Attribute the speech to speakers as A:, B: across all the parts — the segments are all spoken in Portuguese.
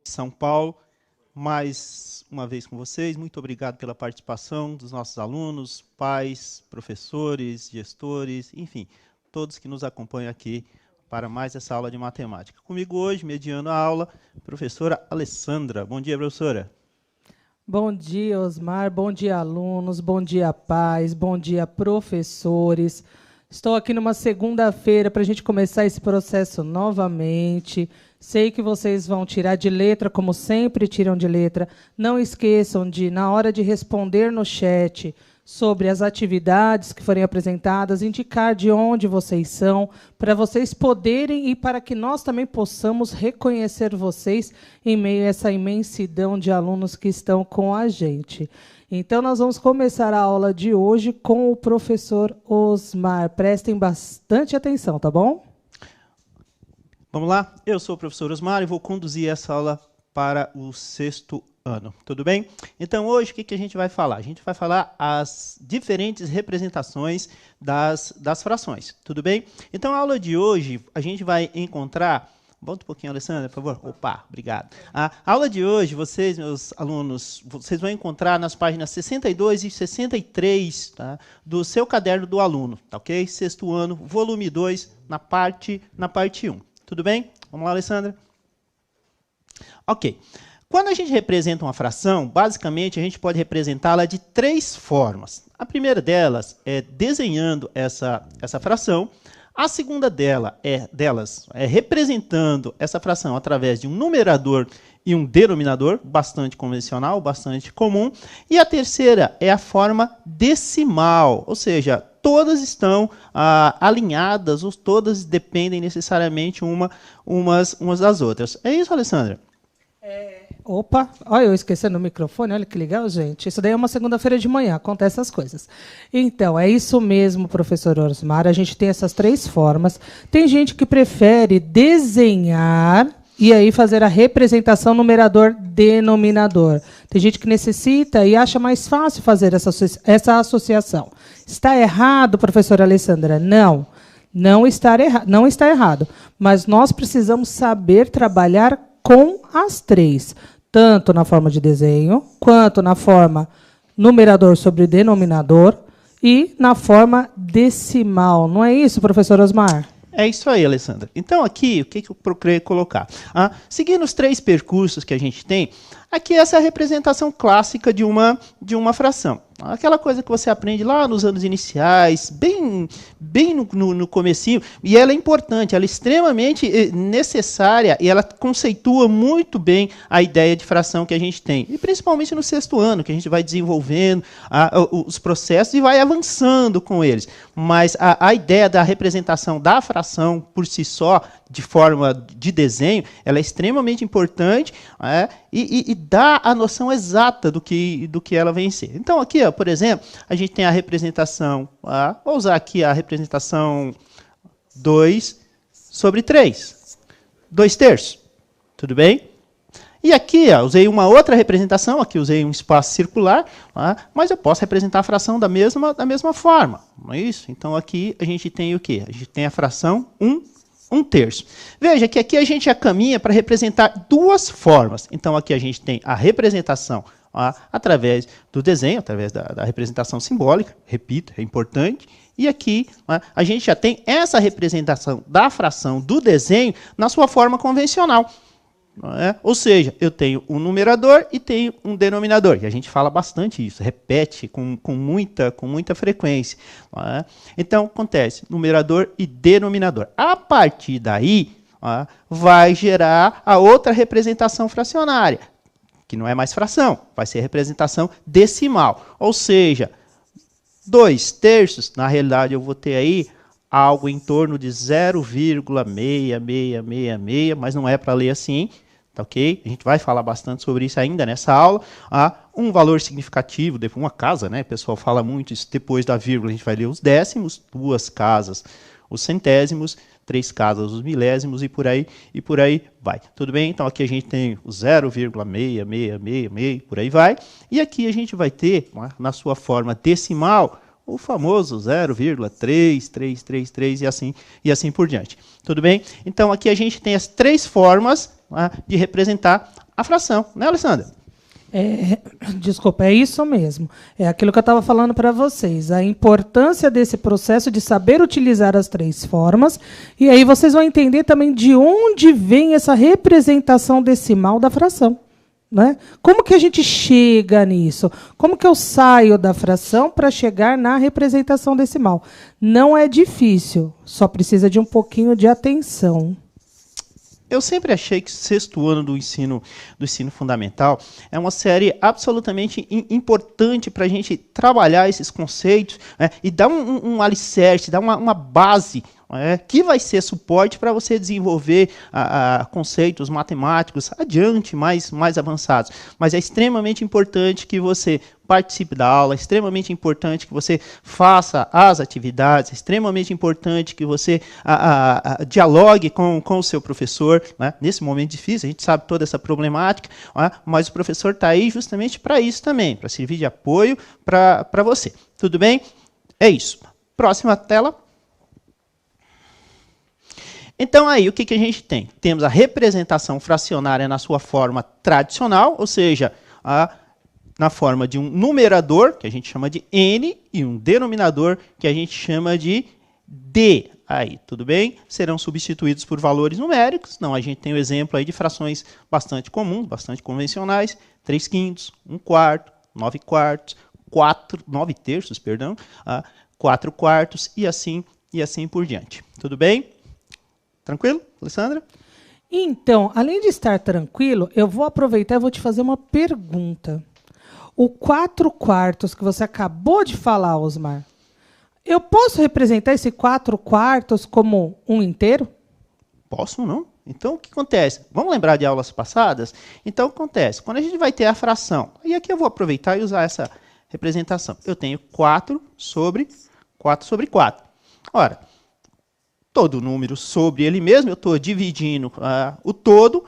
A: São Paulo, mais uma vez com vocês. Muito obrigado pela participação dos nossos alunos, pais, professores, gestores, enfim, todos que nos acompanham aqui para mais essa aula de matemática. Comigo hoje, mediando a aula, a professora Alessandra. Bom dia, professora.
B: Bom dia, Osmar. Bom dia, alunos. Bom dia, pais. Bom dia, professores. Estou aqui numa segunda-feira para a gente começar esse processo novamente. Sei que vocês vão tirar de letra, como sempre tiram de letra. Não esqueçam de, na hora de responder no chat sobre as atividades que forem apresentadas, indicar de onde vocês são, para vocês poderem e para que nós também possamos reconhecer vocês em meio a essa imensidão de alunos que estão com a gente. Então, nós vamos começar a aula de hoje com o professor Osmar. Prestem bastante atenção, tá bom?
A: Vamos lá? Eu sou o professor Osmar e vou conduzir essa aula para o 6º ano. Tudo bem? Então, hoje, o que a gente vai falar? A gente vai falar as diferentes representações das frações. Tudo bem? Então, a aula de hoje, a gente vai encontrar... Volta um pouquinho, Alessandra, por favor. Opa, obrigado. A aula de hoje, vocês, meus alunos, vocês vão encontrar nas páginas 62 e 63, tá, do seu caderno do aluno, tá ok? 6º ano, volume 2, na parte 1. Tudo bem? Vamos lá, Alessandra? Ok. Quando a gente representa uma fração, basicamente, a gente pode representá-la de 3 formas. A primeira delas é desenhando essa fração. A segunda delas é representando essa fração através de um numerador e um denominador, bastante convencional, bastante comum. E a terceira é a forma decimal, ou seja, todas estão alinhadas, ou todas dependem necessariamente umas das outras. É isso, Alessandra?
B: Opa, olha eu esquecendo o microfone, olha que legal, gente. Isso daí é uma segunda-feira de manhã, acontece essas coisas. Então, é isso mesmo, professor Osmar, a gente tem essas 3 formas. Tem gente que prefere desenhar e aí fazer a representação numerador-denominador. Tem gente que necessita e acha mais fácil fazer essa associação. Está errado, professora Alessandra? Não, não está errado. Mas nós precisamos saber trabalhar com as 3, tanto na forma de desenho, quanto na forma numerador sobre denominador e na forma decimal. Não é isso, professor Osmar?
A: É isso aí, Alessandra. Então, aqui, o que eu procurei colocar? Seguindo os 3 percursos que a gente tem, aqui essa é a representação clássica de uma fração. Aquela coisa que você aprende lá nos anos iniciais, bem no comecinho, e ela é importante, ela é extremamente necessária e ela conceitua muito bem a ideia de fração que a gente tem. E principalmente no 6º ano, que a gente vai desenvolvendo os processos e vai avançando com eles. Mas a ideia da representação da fração por si só, de forma de desenho, ela é extremamente importante e dá a noção exata do que ela vem ser. Então, aqui, por exemplo, a gente tem a representação, vou usar aqui a representação 2 sobre 3, 2/3, tudo bem? E aqui, usei uma outra representação, aqui usei um espaço circular, mas eu posso representar a fração da mesma forma, não é isso? Então, aqui a gente tem o quê? A gente tem a fração 1/3. Veja que aqui a gente já caminha para representar 2 formas. Então, aqui a gente tem a representação através do desenho, através da representação simbólica, repito, é importante. E aqui a gente já tem essa representação da fração do desenho na sua forma convencional. Ou seja, eu tenho um numerador e tenho um denominador. E a gente fala bastante isso, repete com muita frequência. Então, acontece numerador e denominador. A partir daí, vai gerar a outra representação fracionária, que não é mais fração, vai ser representação decimal. Ou seja, 2/3, na realidade eu vou ter aí algo em torno de 0,6666, mas não é para ler assim, tá ok? A gente vai falar bastante sobre isso ainda nessa aula. Um valor significativo, uma casa, né? O pessoal fala muito isso, depois da vírgula a gente vai ler os décimos, 2 casas os centésimos, 3 casas os milésimos e por aí vai. Tudo bem? Então aqui a gente tem o 0,6666, por aí vai. E aqui a gente vai ter, na sua forma decimal, o famoso 0,3333 e assim por diante. Tudo bem? Então, aqui a gente tem as três formas de representar a fração, né, Alessandra?
B: Desculpa, é isso mesmo. É aquilo que eu estava falando para vocês. A importância desse processo de saber utilizar as três formas. E aí vocês vão entender também de onde vem essa representação decimal da fração. Né? Como que a gente chega nisso? Como que eu saio da fração para chegar na representação decimal? Não é difícil, só precisa de um pouquinho de atenção.
A: Eu sempre achei que o sexto ano do ensino fundamental é uma série absolutamente importante para a gente trabalhar esses conceitos, né, e dar um alicerce, dar uma base, que vai ser suporte para você desenvolver conceitos matemáticos adiante, mais avançados. Mas é extremamente importante que você participe da aula, é extremamente importante que você faça as atividades, é extremamente importante que você dialogue com o seu professor, né? Nesse momento difícil, a gente sabe toda essa problemática, mas o professor está aí justamente para isso também, para servir de apoio para você. Tudo bem? É isso. Próxima tela. Então, aí, o que a gente tem? Temos a representação fracionária na sua forma tradicional, ou seja, na forma de um numerador, que a gente chama de N, e um denominador, que a gente chama de D. Aí, tudo bem? Serão substituídos por valores numéricos. Não, a gente tem o exemplo aí de frações bastante comuns, bastante convencionais, 3/5, 1/4, 9/4, 9/3, perdão, 4/4 e assim por diante. Tudo bem? Tranquilo, Alessandra?
B: Então, além de estar tranquilo, eu vou aproveitar e vou te fazer uma pergunta. O 4/4 que você acabou de falar, Osmar, eu posso representar esse 4/4 como um inteiro?
A: Posso, não? Então, o que acontece? Vamos lembrar de aulas passadas? Então, o que acontece? Quando a gente vai ter a fração, e aqui eu vou aproveitar e usar essa representação. Eu tenho 4 sobre 4. Ora, todo número sobre ele mesmo, eu estou dividindo o todo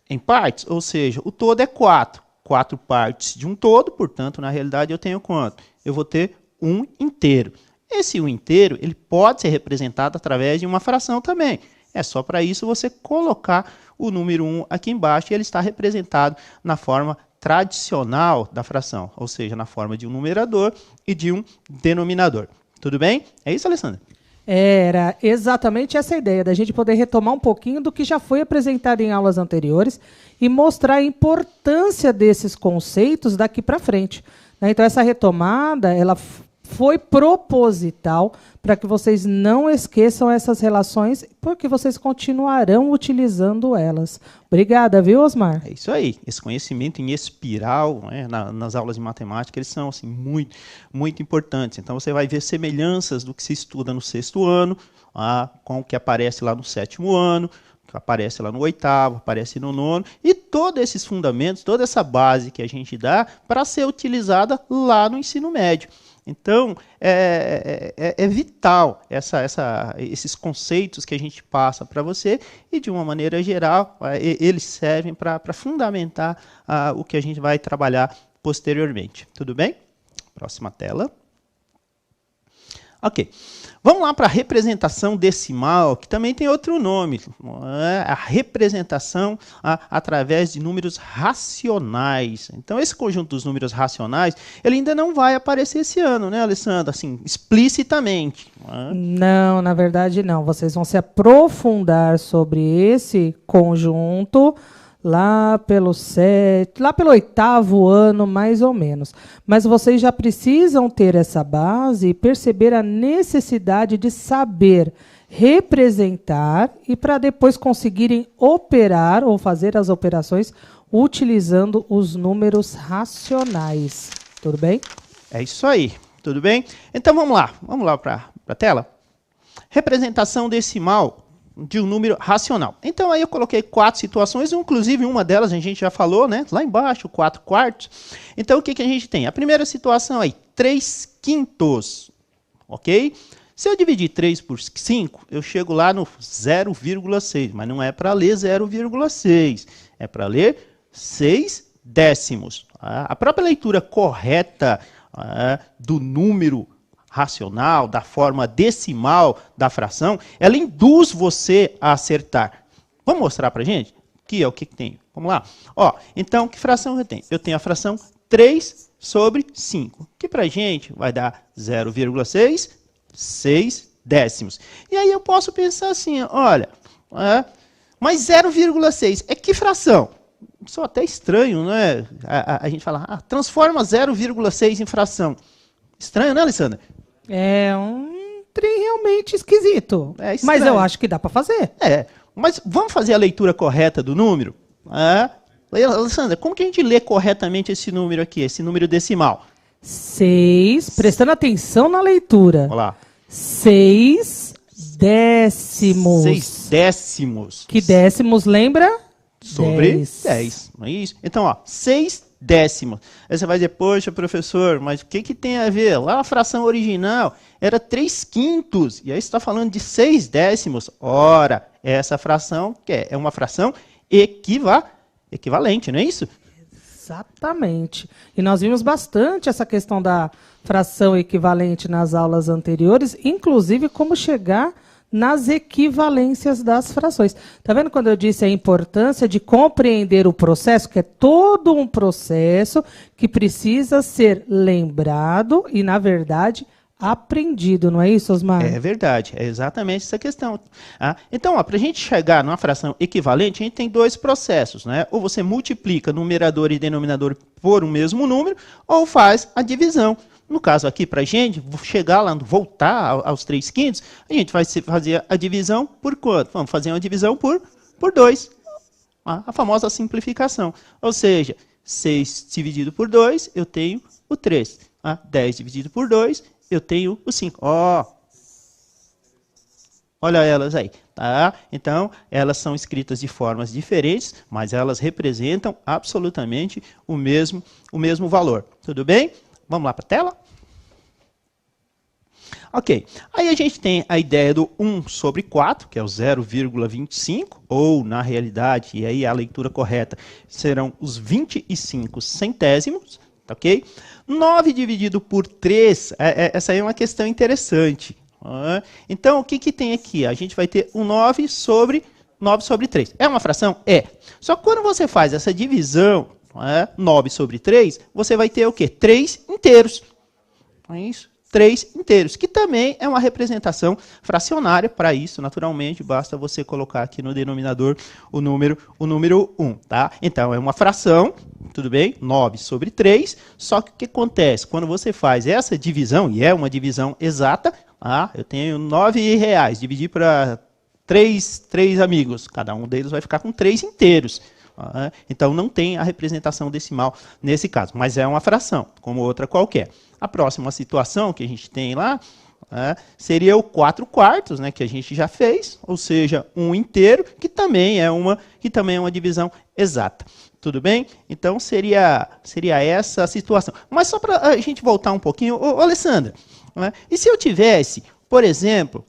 A: em partes, ou seja, o todo é 4. 4 partes de um todo, portanto, na realidade, eu tenho quanto? Eu vou ter um inteiro. Esse um inteiro, ele pode ser representado através de uma fração também. É só para isso você colocar o número 1 aqui embaixo e ele está representado na forma tradicional da fração, ou seja, na forma de um numerador e de um denominador. Tudo bem? É isso, Alessandra?
B: Era exatamente essa ideia, da gente poder retomar um pouquinho do que já foi apresentado em aulas anteriores e mostrar a importância desses conceitos daqui para frente. Então, essa retomada ela foi proposital para que vocês não esqueçam essas relações, porque vocês continuarão utilizando elas. Obrigada, viu, Osmar?
A: É isso aí. Esse conhecimento em espiral, né, nas aulas de matemática, eles são assim, muito importantes. Então, você vai ver semelhanças do que se estuda no 6º ano, com o que aparece lá no 7º ano, que aparece lá no 8º, aparece no 9º, e todos esses fundamentos, toda essa base que a gente dá para ser utilizada lá no ensino médio. Então, é vital esses conceitos que a gente passa para você e, de uma maneira geral, eles servem para fundamentar o que a gente vai trabalhar posteriormente. Tudo bem? Próxima tela. Ok. Vamos lá para a representação decimal, que também tem outro nome. A representação através de números racionais. Então, esse conjunto dos números racionais, ele ainda não vai aparecer esse ano, né, Alessandra? Assim, explicitamente.
B: Não, na verdade, não. Vocês vão se aprofundar sobre esse conjunto lá pelo 8º ano, mais ou menos. Mas vocês já precisam ter essa base e perceber a necessidade de saber representar e para depois conseguirem operar ou fazer as operações utilizando os números racionais. Tudo bem?
A: É isso aí. Tudo bem? Então, vamos lá para a tela. Representação decimal de um número racional. Então, aí eu coloquei 4 situações, inclusive uma delas a gente já falou, né? Lá embaixo, 4/4. Então, o que a gente tem? A primeira situação aí, 3/5, ok? Se eu dividir 3 por 5, eu chego lá no 0,6, mas não é para ler 0,6, é para ler 6 décimos. A própria leitura correta do número racional, da forma decimal da fração, ela induz você a acertar. Vamos mostrar para a gente? Aqui é o que tem. Vamos lá. Ó, então, que fração eu tenho? Eu tenho a fração 3 sobre 5, que para a gente vai dar 0,6 décimos. E aí eu posso pensar assim, olha, mas 0,6 é que fração? Isso é até estranho, né? A gente fala, transforma 0,6 em fração. Estranho, né, Alessandra?
B: É um trem realmente esquisito.
A: É estranho.
B: Mas eu acho que dá para fazer.
A: Mas vamos fazer a leitura correta do número? Alessandra, como que a gente lê corretamente esse número aqui, esse número decimal?
B: 6, prestando atenção na leitura.
A: Olha lá.
B: 6 décimos.
A: 6 décimos.
B: Que décimos lembra?
A: Sobre 10. Não é isso? Então, ó, 6 décimos. Aí você vai dizer, poxa, professor, mas o que tem a ver? Lá a fração original era 3/5. E aí você está falando de 6 décimos. Ora, essa fração que é uma fração equivalente, não é isso?
B: Exatamente. E nós vimos bastante essa questão da fração equivalente nas aulas anteriores, inclusive como chegar nas equivalências das frações. Está vendo quando eu disse a importância de compreender o processo, que é todo um processo que precisa ser lembrado e, na verdade, aprendido, não é isso, Osmar?
A: É verdade, é exatamente essa questão. Então, para a gente chegar numa fração equivalente, a gente tem dois processos, né? Ou você multiplica numerador e denominador por um mesmo número, ou faz a divisão. No caso aqui, para a gente chegar lá, voltar aos 3/5, a gente vai fazer a divisão por quanto? Vamos fazer uma divisão por 2. A famosa simplificação. Ou seja, 6 dividido por 2, eu tenho o 3. 10 dividido por 2, eu tenho o 5. Olha elas aí. Tá? Então, elas são escritas de formas diferentes, mas elas representam absolutamente o mesmo valor. Tudo bem? Vamos lá para a tela? Ok. Aí a gente tem a ideia do 1 sobre 4, que é o 0,25, ou, na realidade, e aí a leitura correta, serão os 25 centésimos, ok? 9 dividido por 3, essa aí é uma questão interessante. Então, o que tem aqui? A gente vai ter o 9 sobre 3. É uma fração? É. Só que quando você faz essa divisão, 9 sobre 3, você vai ter o quê? 3 inteiros. É isso? 3 inteiros, que também é uma representação fracionária. Para isso, naturalmente, basta você colocar aqui no denominador o número 1. Tá? Então, é uma fração, tudo bem? 9 sobre 3. Só que o que acontece? Quando você faz essa divisão, e é uma divisão exata, eu tenho R$9, dividir para 3 amigos. Cada um deles vai ficar com 3 inteiros. Então, não tem a representação decimal nesse caso, mas é uma fração, como outra qualquer. A próxima situação que a gente tem lá seria o 4/4, né, que a gente já fez, ou seja, 1 inteiro, que também é uma divisão exata. Tudo bem? Então, seria essa a situação. Mas só para a gente voltar um pouquinho, Alessandra, e se eu tivesse, por exemplo,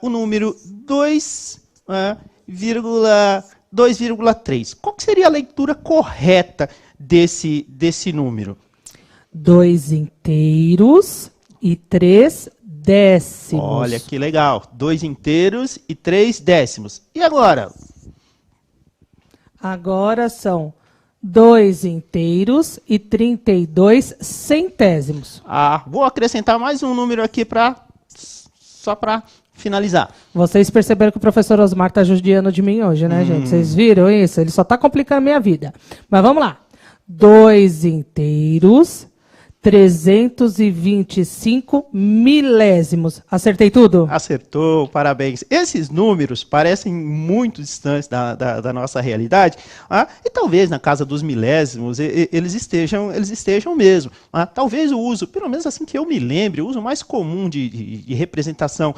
A: o número 2,3. Qual que seria a leitura correta desse número?
B: 2 inteiros e 3 décimos.
A: Olha que legal. 2 inteiros e 3 décimos. E agora?
B: Agora são 2 inteiros e 32 centésimos.
A: Vou acrescentar mais um número aqui só para finalizar.
B: Vocês perceberam que o professor Osmar está judiando de mim hoje, né, gente? Vocês viram isso? Ele só está complicando a minha vida. Mas vamos lá. 2 inteiros, 325 milésimos. Acertei tudo?
A: Acertou, parabéns. Esses números parecem muito distantes da nossa realidade, e talvez na casa dos milésimos eles estejam mesmo. Talvez o uso, pelo menos assim que eu me lembre, o uso mais comum de representação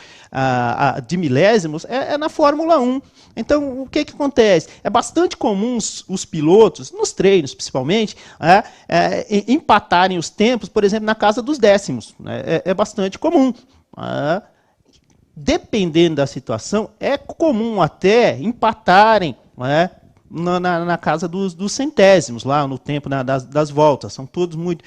A: de milésimos é na Fórmula 1. Então, o que acontece? É bastante comum os pilotos, nos treinos principalmente, empatarem os tempos, por exemplo, na casa dos décimos. É bastante comum. Dependendo da situação, é comum até empatarem na casa dos centésimos, lá no tempo das voltas. São todos muito...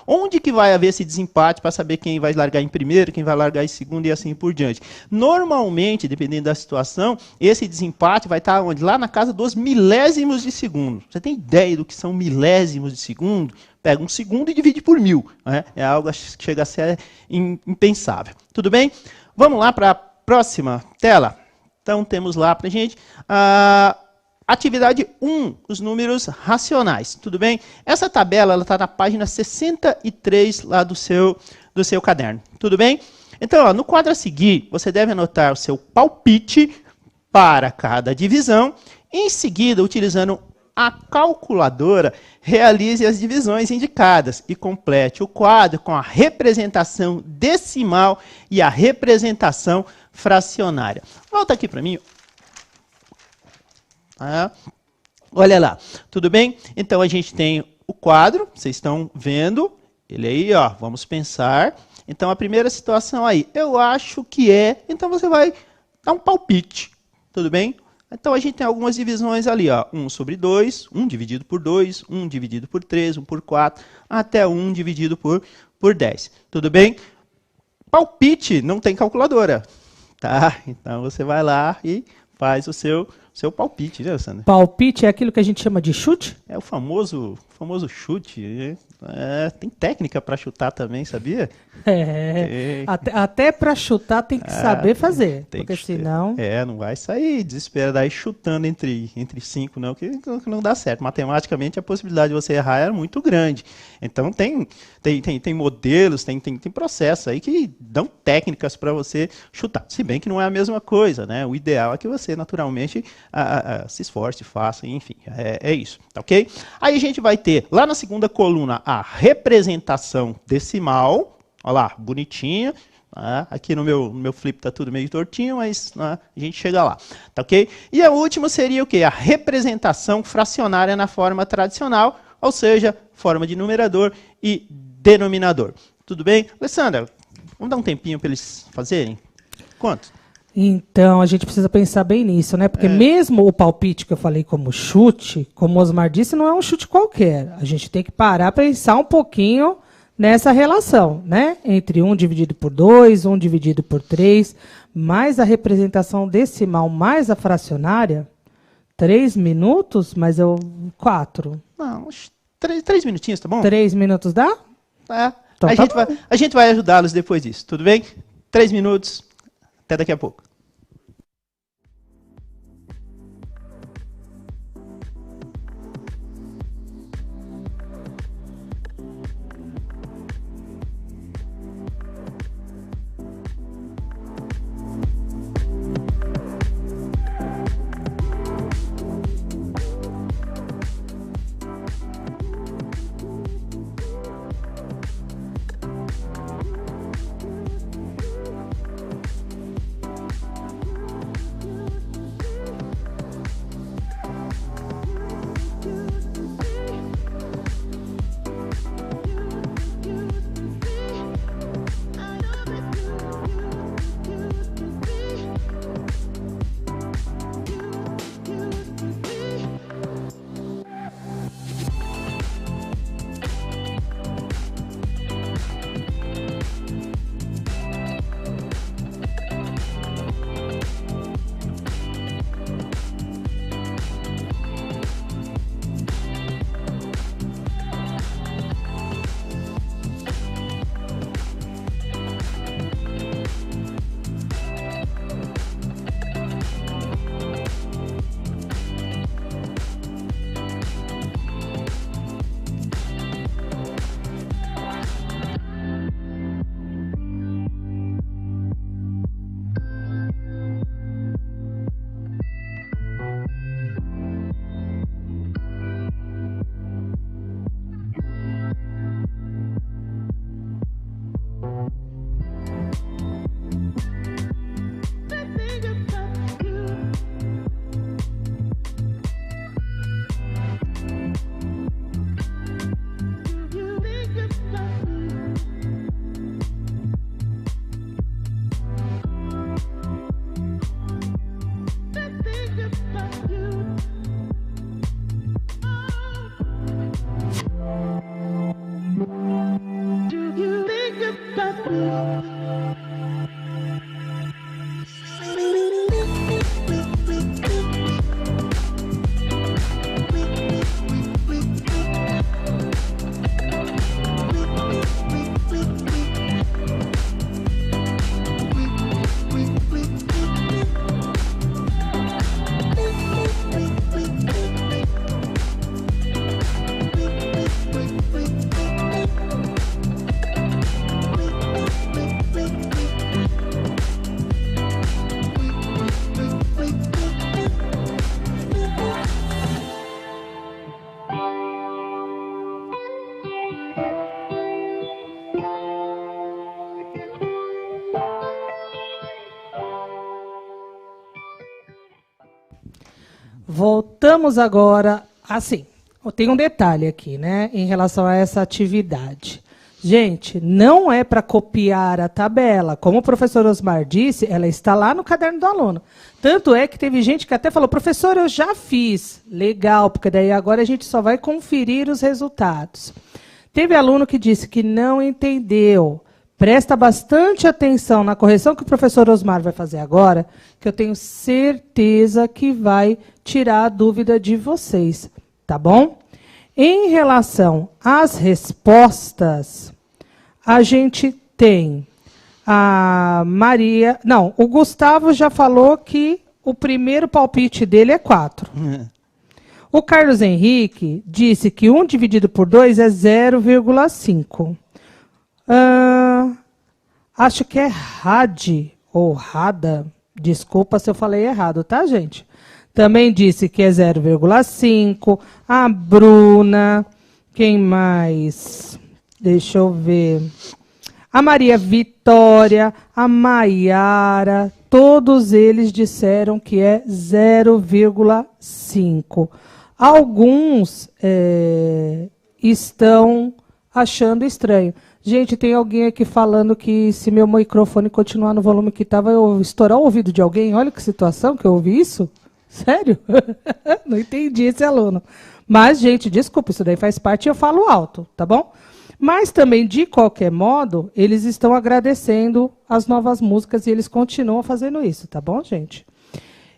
A: onde que vai haver esse desempate para saber quem vai largar em primeiro, quem vai largar em segundo e assim por diante? Normalmente, dependendo da situação, esse desempate vai estar onde? Lá na casa dos milésimos de segundo. Você tem ideia do que são milésimos de segundo? Pega um segundo e divide por 1000. Né? É algo que chega a ser impensável. Tudo bem? Vamos lá para a próxima tela. Então, temos lá para a gente atividade 1, os números racionais. Tudo bem? Essa tabela está na página 63 lá do seu caderno. Tudo bem? Então, no quadro a seguir, você deve anotar o seu palpite para cada divisão. Em seguida, utilizando a calculadora, realize as divisões indicadas e complete o quadro com a representação decimal e a representação fracionária. Volta aqui para mim. Olha lá, tudo bem? Então a gente tem o quadro, vocês estão vendo ele aí, ó. Vamos pensar. Então a primeira situação aí, eu acho que é. Então você vai dar um palpite, tudo bem? Então a gente tem algumas divisões ali, ó. 1 sobre 2, 1 dividido por 2, 1 dividido por 3, 1 por 4, até 1 dividido por 10. Tudo bem? Palpite não tem calculadora, tá? Então você vai lá e faz o seu palpite, né, Sandra?
B: Palpite é aquilo que a gente chama de chute?
A: É o famoso chute. Tem técnica para chutar também, também, sabia?
B: Até para chutar tem que saber fazer, porque senão...
A: não vai sair desesperado aí chutando entre 5, não, que não dá certo. Matematicamente, a possibilidade de você errar é muito grande. Então, tem modelos, tem processos aí que dão técnicas para você chutar. Se bem que não é a mesma coisa, né? O ideal é que você, naturalmente, se esforce, faça, enfim, é isso, tá ok? Aí a gente vai ter, lá na segunda coluna, a representação decimal. Olha lá, bonitinha. Aqui no meu flip está tudo meio tortinho, mas a gente chega lá. Tá ok? E a última seria o quê? A representação fracionária na forma tradicional, ou seja, forma de numerador e denominador. Tudo bem? Alessandra, vamos dar um tempinho para eles fazerem? Quanto?
B: Então, a gente precisa pensar bem nisso, né? Porque mesmo o palpite que eu falei como chute, como o Osmar disse, não é um chute qualquer. A gente tem que parar para pensar um pouquinho nessa relação, né? Entre 1 dividido por 2, 1 dividido por 3, mais a representação decimal, mais a fracionária, 3 minutos, 4.
A: Não, uns 3 minutinhos, tá bom?
B: 3 minutos dá?
A: Então, a gente vai ajudá-los depois disso, tudo bem? 3 minutos, até daqui a pouco.
B: voltamos agora. Assim, tem um detalhe aqui, né, em relação a essa atividade. Gente, não é para copiar a tabela. Como o professor Osmar disse, ela está lá no caderno do aluno. Tanto é que teve gente que até falou, professor, eu já fiz. Legal, porque daí agora a gente só vai conferir os resultados. Teve aluno que disse que não entendeu. Presta bastante atenção na correção que o professor Osmar vai fazer agora, que eu tenho certeza que vai tirar a dúvida de vocês, tá bom? Em relação às respostas, a gente tem a Maria... Não, o Gustavo já falou que o primeiro palpite dele é 4. O Carlos Henrique disse que 1 dividido por 2 é 0,5. Acho que é Rade, ou Rada. Desculpa se eu falei errado, tá, gente? Também disse que é 0,5. A Bruna. Quem mais? Deixa eu ver. A Maria Vitória, a Maiara, todos eles disseram que é 0,5. Alguns estão achando estranho. Gente, tem alguém aqui falando que se meu microfone continuar no volume que estava, eu vou estourar o ouvido de alguém. Olha que situação que eu ouvi isso. Sério? Não entendi esse aluno. Mas, gente, desculpa, isso daí faz parte e eu falo alto, tá bom? Mas também, de qualquer modo, eles estão agradecendo as novas músicas e eles continuam fazendo isso, tá bom, gente?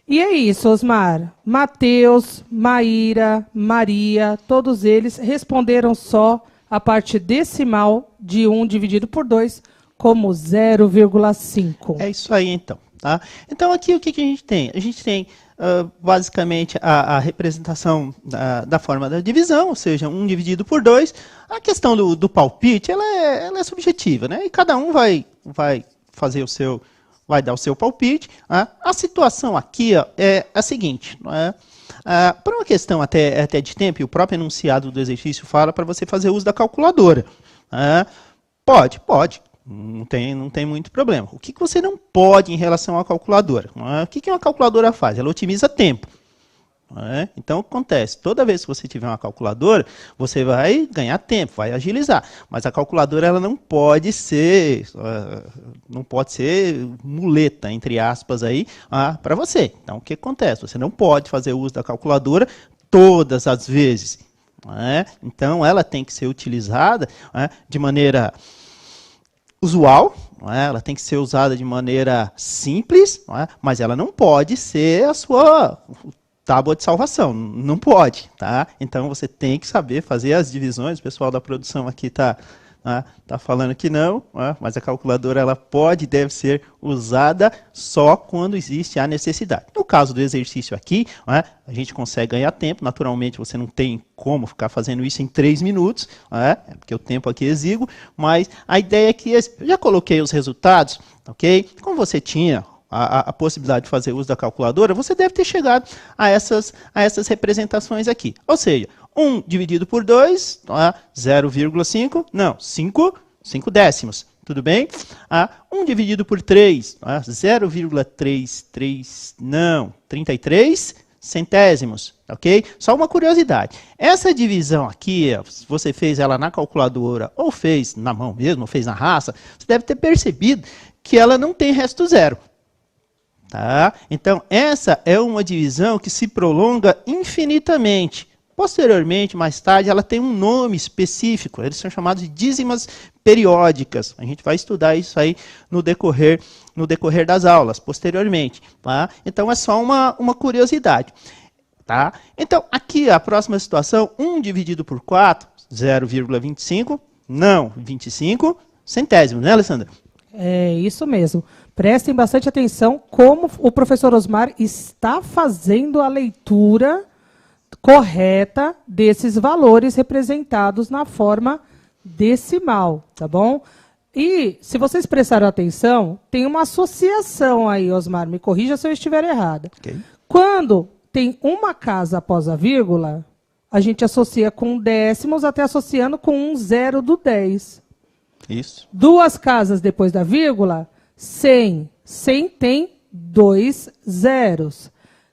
B: E é isso, Osmar. Matheus, Maíra, Maria, todos eles responderam só a parte decimal de 1 dividido por 2 como 0,5.
A: É isso aí, então. Tá? Então, aqui o que a gente tem? A gente tem, basicamente, a representação da forma da divisão, ou seja, 1 dividido por 2. A questão do palpite, ela é subjetiva, né? E cada um vai fazer o seu, vai dar o seu palpite. A situação aqui é a seguinte, não é? Por uma questão até de tempo, e o próprio enunciado do exercício fala para você fazer uso da calculadora. Pode. Não tem muito problema. O que você não pode em relação à calculadora? O que uma calculadora faz? Ela otimiza tempo. Então, o que acontece? Toda vez que você tiver uma calculadora, você vai ganhar tempo, vai agilizar. Mas a calculadora ela não pode ser muleta, entre aspas, para você. Então, o que acontece? Você não pode fazer uso da calculadora todas as vezes. Então, ela tem que ser utilizada de maneira usual, ela tem que ser usada de maneira simples, mas ela não pode ser a sua tábua de salvação, não pode, tá? Então você tem que saber fazer as divisões. O pessoal da produção aqui tá falando que não, mas a calculadora ela pode e deve ser usada só quando existe a necessidade. No caso do exercício aqui, a gente consegue ganhar tempo. Naturalmente você não tem como ficar fazendo isso em 3 minutos, porque o tempo aqui é exíguo, mas a ideia aqui é, eu já coloquei os resultados, ok? Como você tinha a possibilidade de fazer uso da calculadora, você deve ter chegado a essas representações aqui. Ou seja, 1 dividido por 2, 0,5, não, 5 décimos, tudo bem? 1 dividido por 3, 0,33, não, 33 centésimos, ok? Só uma curiosidade, essa divisão aqui, se você fez ela na calculadora, ou fez na mão mesmo, ou fez na raça, você deve ter percebido que ela não tem resto zero. Tá? Então, essa é uma divisão que se prolonga infinitamente. Posteriormente, mais tarde, ela tem um nome específico. Eles são chamados de dízimas periódicas. A gente vai estudar isso aí no decorrer das aulas, posteriormente. Tá? Então, é só uma curiosidade. Tá? Então, aqui a próxima situação, 1 dividido por 4, 0,25, não, 25 centésimos, né, Alessandra?
B: É isso mesmo. Prestem bastante atenção como o professor Osmar está fazendo a leitura correta desses valores representados na forma decimal, tá bom? E, se vocês prestaram atenção, tem uma associação aí, Osmar, me corrija se eu estiver errada. Okay. Quando tem uma casa após a vírgula, a gente associa com décimos, até associando com um 0 do 10.
A: Isso.
B: 2 casas depois da vírgula, 100. 100 tem 2 zeros.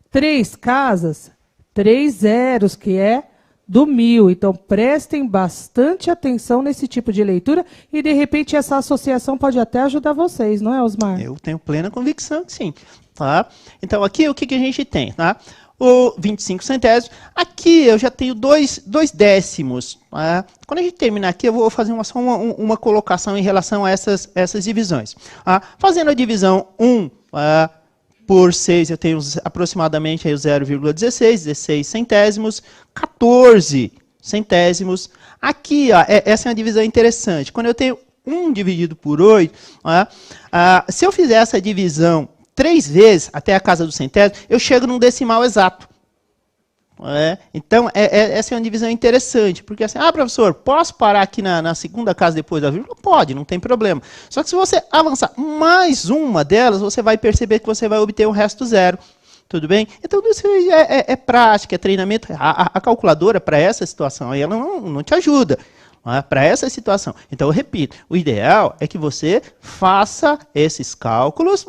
B: 3 casas 3 zeros, que é do 1000. Então, prestem bastante atenção nesse tipo de leitura e, de repente, essa associação pode até ajudar vocês, não é, Osmar?
A: Eu tenho plena convicção que sim. Tá? Então, aqui o que a gente tem? Tá? O 25 centésimos. Aqui eu já tenho dois décimos. Tá? Quando a gente terminar aqui, eu vou fazer só uma colocação em relação a essas divisões. Tá? Fazendo a divisão 1 por 6, eu tenho aproximadamente aí o 0,16, 16 centésimos, 14 centésimos. Aqui, ó, essa é uma divisão interessante. Quando eu tenho 1 dividido por 8, se eu fizer essa divisão 3 vezes até a casa do centésimo, eu chego num decimal exato. Então, essa é uma divisão interessante, porque assim, professor, posso parar aqui na segunda casa depois da vírgula? Pode, não tem problema. Só que se você avançar mais uma delas, você vai perceber que você vai obter o resto zero. Tudo bem? Então, isso é prática, é treinamento. A calculadora, para essa situação, aí, ela não te ajuda. Para essa situação. Então, eu repito, o ideal é que você faça esses cálculos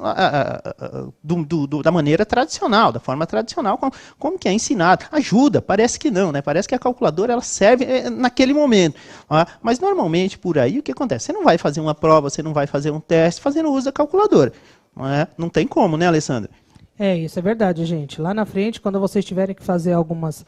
A: da maneira tradicional, da forma tradicional, como que é ensinado. Ajuda, parece que não, né? Parece que a calculadora ela serve naquele momento. Mas, normalmente, por aí, o que acontece? Você não vai fazer uma prova, você não vai fazer um teste fazendo uso da calculadora. Não tem como, né, Alessandra?
B: Isso é verdade, gente. Lá na frente, quando vocês tiverem que fazer alguns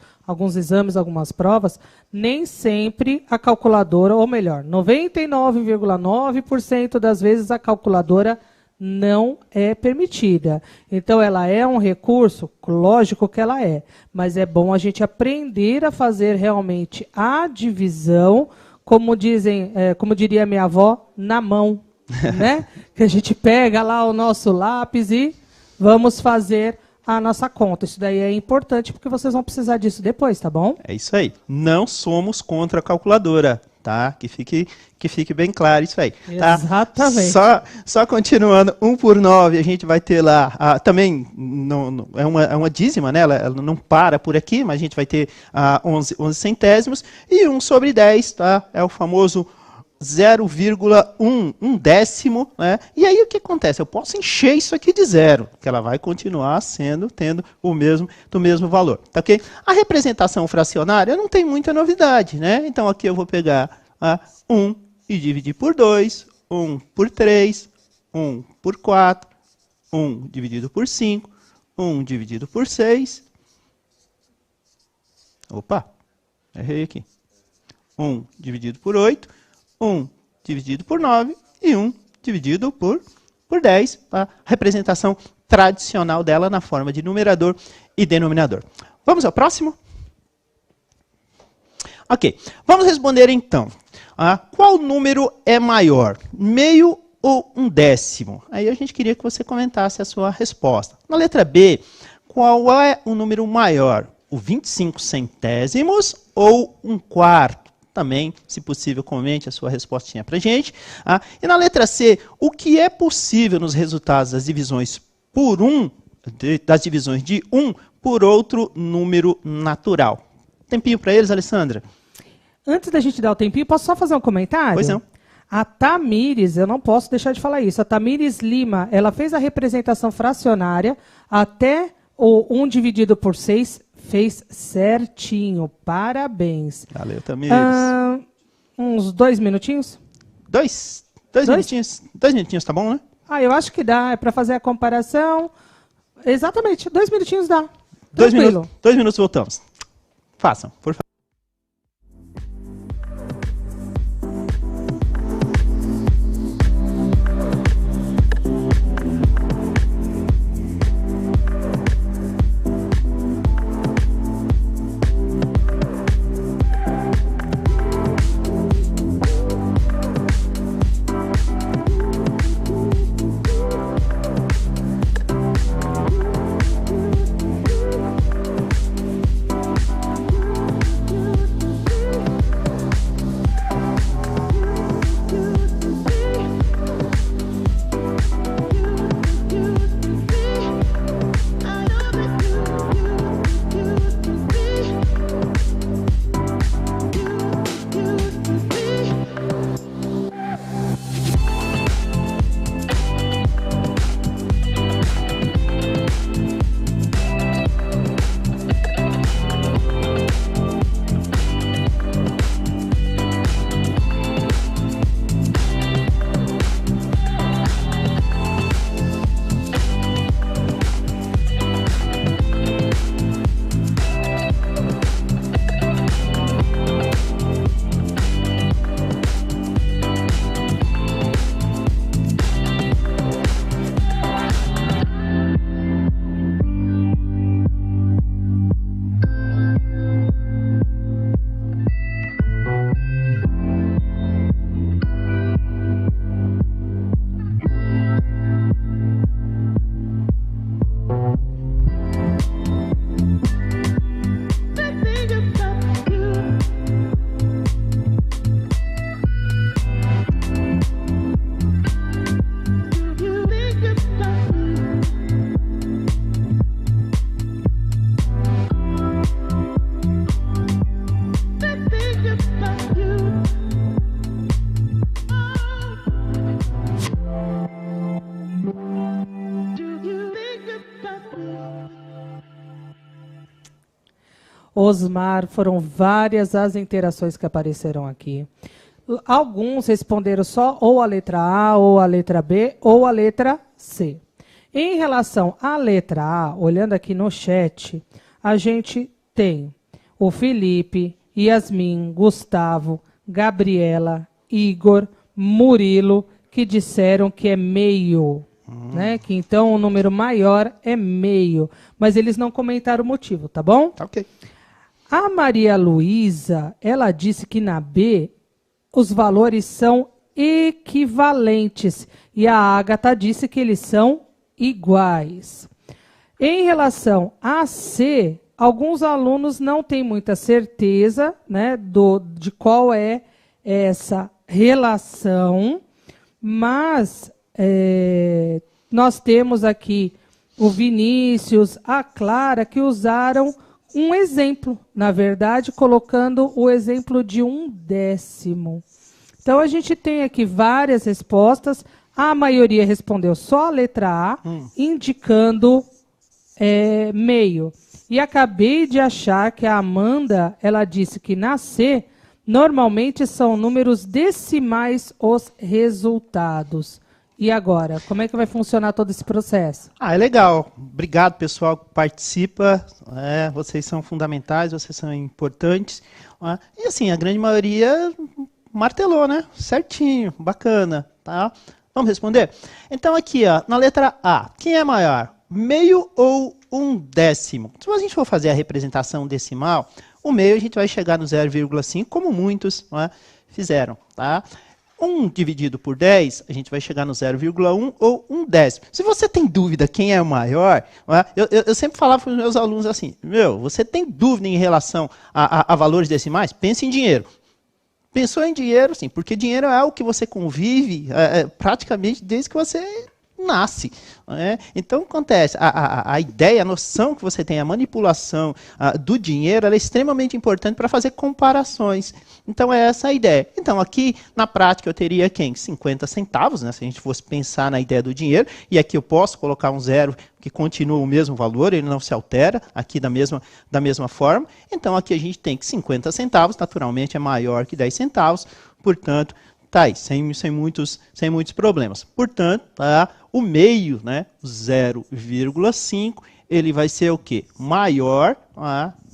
B: exames, algumas provas, nem sempre a calculadora, ou melhor, 99,9% das vezes a calculadora não é permitida. Então, ela é um recurso? Lógico que ela é. Mas é bom a gente aprender a fazer realmente a divisão, como diria minha avó, na mão. Né? Que a gente pega lá o nosso lápis e vamos fazer a nossa conta. Isso daí é importante porque vocês vão precisar disso depois, tá bom?
A: É isso aí. Não somos contra a calculadora, tá? Que fique bem claro isso aí. Tá?
B: Exatamente.
A: Só continuando, 1 por 9, a gente vai ter lá, também é uma dízima, né? Ela não para por aqui, mas a gente vai ter 11 centésimos. E 1 sobre 10, tá? É o famoso 0,1, um décimo, né? E aí o que acontece? Eu posso encher isso aqui de zero, que ela vai continuar tendo do mesmo valor, tá ok? A representação fracionária não tem muita novidade, né? Então aqui eu vou pegar 1 e dividir por 2, 1 por 3, 1 por 4, 1 dividido por 5, 1 dividido por 6. Opa, errei aqui. 1 dividido por 8. 1 dividido por 9 e 1 dividido por 10. A representação tradicional dela na forma de numerador e denominador. Vamos ao próximo? Ok, vamos responder então. Qual número é maior? Meio ou um décimo? Aí a gente queria que você comentasse a sua resposta. Na letra B, qual é o número maior? O 25 centésimos ou 1/4? Também, se possível, comente a sua respostinha para a gente. E na letra C, o que é possível nos resultados das divisões por 1, das divisões de 1 por outro número natural? Tempinho para eles, Alessandra?
B: Antes da gente dar o tempinho, posso só fazer um comentário?
A: Pois não.
B: A Tamires, eu não posso deixar de falar isso, a Tamires Lima, ela fez a representação fracionária até o 1 dividido por 6, fez certinho. Parabéns.
A: Valeu, Tamires.
B: Uns 2 minutinhos?
A: Dois minutinhos? 2 minutinhos, tá bom, né?
B: Eu acho que dá. É para fazer a comparação. Exatamente, 2 minutinhos dá.
A: 2 minutos voltamos. Façam, por favor.
B: Osmar, foram várias as interações que apareceram aqui. Alguns responderam só ou a letra A, ou a letra B, ou a letra C. Em relação à letra A, olhando aqui no chat, a gente tem o Felipe, Yasmin, Gustavo, Gabriela, Igor, Murilo, que disseram que é meio. Né? Que então o número maior é meio. Mas eles não comentaram o motivo, tá bom?
A: Tá ok.
B: A Maria Luísa, ela disse que na B os valores são equivalentes. E a Ágata disse que eles são iguais. Em relação a C, alguns alunos não têm muita certeza, né, de qual é essa relação, mas nós temos aqui o Vinícius, a Clara, que usaram um exemplo, na verdade, colocando o exemplo de 1/10. Então, a gente tem aqui várias respostas. A maioria respondeu só a letra A, indicando meio. E acabei de achar que a Amanda, ela disse que na C, normalmente são números decimais os resultados. E agora, como é que vai funcionar todo esse processo?
A: É legal. Obrigado, pessoal que participa. Vocês são fundamentais, vocês são importantes. E assim, a grande maioria martelou, né? Certinho, bacana. Tá? Vamos responder? Então aqui, ó, na letra A, quem é maior? Meio ou 1/10? Se a gente for fazer a representação decimal, o meio a gente vai chegar no 0,5, como muitos fizeram. Tá? 1 dividido por 10, a gente vai chegar no 0,1 ou 1/10. Se você tem dúvida quem é o maior, eu sempre falava para os meus alunos assim, você tem dúvida em relação a valores decimais? Pense em dinheiro. Pensou em dinheiro, sim, porque dinheiro é algo que você convive praticamente desde que você nasce. Então, acontece, a ideia, a noção que você tem, a manipulação do dinheiro, ela é extremamente importante para fazer comparações. Então, é essa a ideia. Então, aqui, na prática, eu teria quem? 50 centavos, né, se a gente fosse pensar na ideia do dinheiro, e aqui eu posso colocar um zero que continua o mesmo valor, ele não se altera, aqui da mesma forma. Então, aqui a gente tem que 50 centavos, naturalmente, é maior que 10 centavos, portanto, tá aí, sem muitos problemas. Portanto, o meio, né, 0,5, ele vai ser o quê? Maior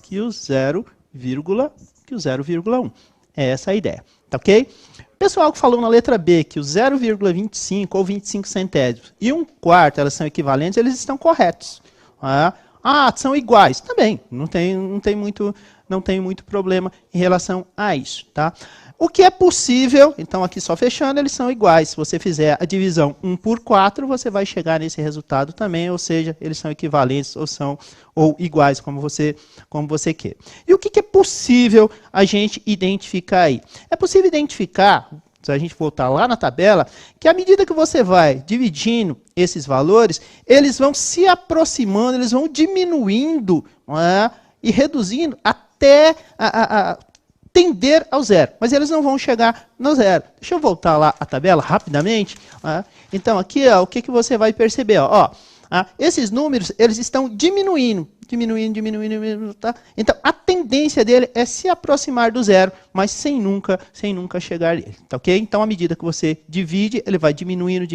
A: que o 0,1. É essa a ideia, tá ok? Pessoal que falou na letra B que o 0,25 ou 25 centésimos e 1/4 elas são equivalentes, eles estão corretos. São iguais. Também, não tem muito problema em relação a isso, tá? O que é possível, então aqui só fechando, eles são iguais. Se você fizer a divisão 1 por 4, você vai chegar nesse resultado também, ou seja, eles são equivalentes ou iguais, como você quer. E o que é possível a gente identificar aí? É possível identificar, se a gente voltar lá na tabela, que à medida que você vai dividindo esses valores, eles vão se aproximando, eles vão diminuindo e reduzindo até tender ao zero, mas eles não vão chegar no zero. Deixa eu voltar lá a tabela rapidamente. Então aqui, o que você vai perceber? Esses números, eles estão diminuindo, tá? Então a tendência dele é se aproximar do zero, mas sem nunca chegar nele, tá ok? Então à medida que você divide, ele vai diminuindo,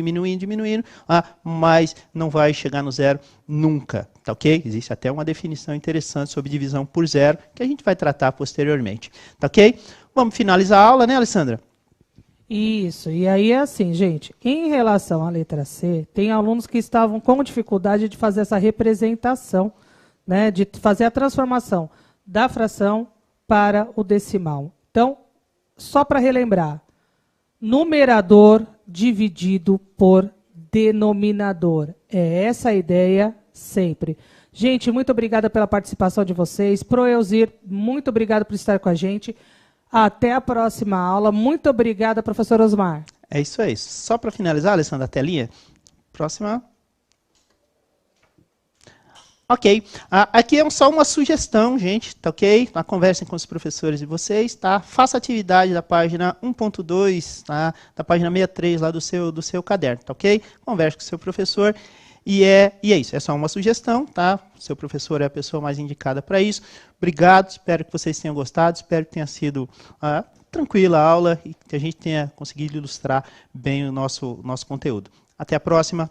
A: mas não vai chegar no zero nunca, tá ok? Existe até uma definição interessante sobre divisão por zero, que a gente vai tratar posteriormente, tá ok? Vamos finalizar a aula, né, Alessandra?
B: Isso, e aí é assim, gente, em relação à letra C, tem alunos que estavam com dificuldade de fazer essa representação, né, de fazer a transformação da fração para o decimal. Então, só para relembrar, numerador dividido por denominador. É essa a ideia sempre. Gente, muito obrigada pela participação de vocês. Proelzir, muito obrigado por estar com a gente. Até a próxima aula. Muito obrigada, professor Osmar.
A: É isso aí. Só para finalizar, Alessandra, a telinha. Próxima. Ok. Aqui é só uma sugestão, gente, tá ok? Conversem com os professores de vocês, tá? Faça atividade da página 1.2, tá? Da página 63 lá do seu caderno, tá ok? Converse com o seu professor. E é isso, é só uma sugestão, tá? Seu professor é a pessoa mais indicada para isso. Obrigado, espero que vocês tenham gostado, espero que tenha sido tranquila a aula e que a gente tenha conseguido ilustrar bem o nosso conteúdo. Até a próxima.